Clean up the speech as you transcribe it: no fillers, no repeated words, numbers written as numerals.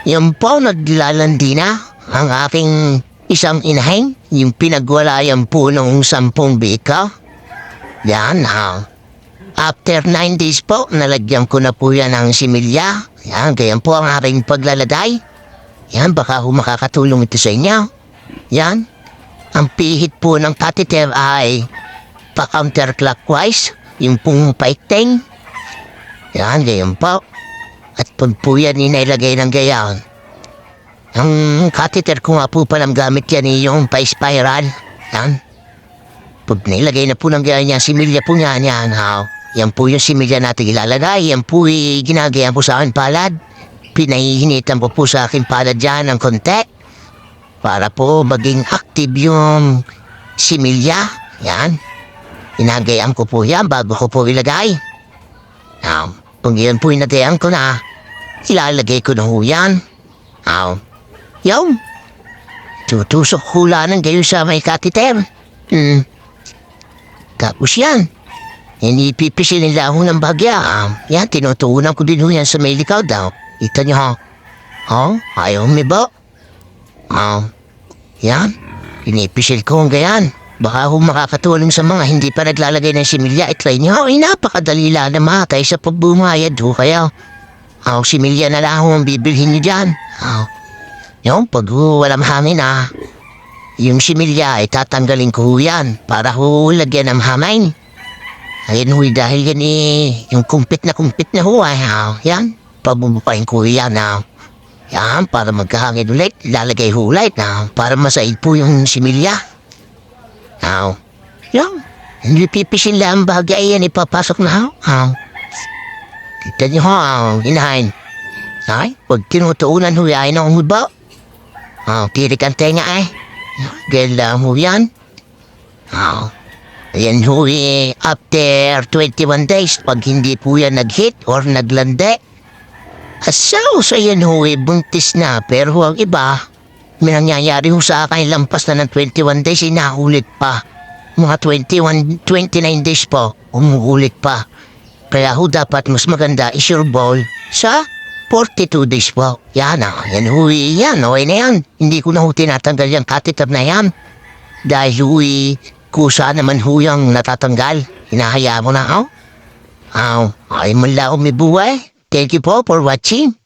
Yan po, naglalandi na ang aking isang inahin, yung pinagwalayan po ng 10 bika. Yan, after 9 days po, nalagyan ko na po yan ng similya. Yan, ganyan po ang aking paglalagay. Yan, baka makakatulong ito sa inyo. Yan, ang pihit po ng catheter ay pa-counterclockwise, yung pong paikting. Yan, ganyan po. At pag po yan inilagay ng gayan, ang catheter ko nga po palang gamit yan yung pa-spiral. Yan. Pag nilagay na po ng gayan niya, similya po niya yan. Yan po yung similya natin ilalagay. Yan po ginagayan po sa akin palad. Pinahihinitan po sa akin palad dyan ng konti. Para po maging active yung similya. Yan. Inagayan ko po yan bago ko po ilagay. Kung yan po inagayan ko na, ilalagay ko na po yan. Yung, tutusok hula ng gayon sa may catheter. Tapos yan, inipipisil nila ako ng bagya. Yan, tinutuunan ko din ho yan sa may likaw daw. Ito niyo ha? Ayaw may ba? Yan, inipisil ko ang gayan. Baka ho makakatulong sa mga hindi pa naglalagay ng similya. I-try niyo, napakadali lang na matay sa pagbumayad ho. Kaya, similya na lang ho ang bibilhin niyo dyan. Yung pag walang hangin yung similya ay tatanggalin ko yan para ho lagyan ng hangin. Ayun ho, dahil yan yung kumpit na ho yan, pabubupain ko yan yan, para magkahangin ulit, lalagay ho ulit para masaid po yung similya. Yan, hindi pipisil lang bagay yan ipapasok na kita niyo inahin. Ay, pag tinutuunan ho yan ang huba. Tirik ang tenga gala mo yan. Ayan ho after 21 days, pag hindi po yan nag-hit or naglande. Asaw sa yan ho buntis na. Pero ang iba, may nangyayari ho sa akin, lampas na ng 21 days, inahulit pa. Mga 29 days po, umuulit pa. Kaya ho dapat mas maganda is your ball sa 42 days po. Yan yan hui, yan, okay na yan. Hindi ko na ho tinatanggal yung catheter na yan. Dahil hui, kusa naman ho yung natatanggal. Hinahayaan mo na ay mula umibuhay. Thank you po for watching.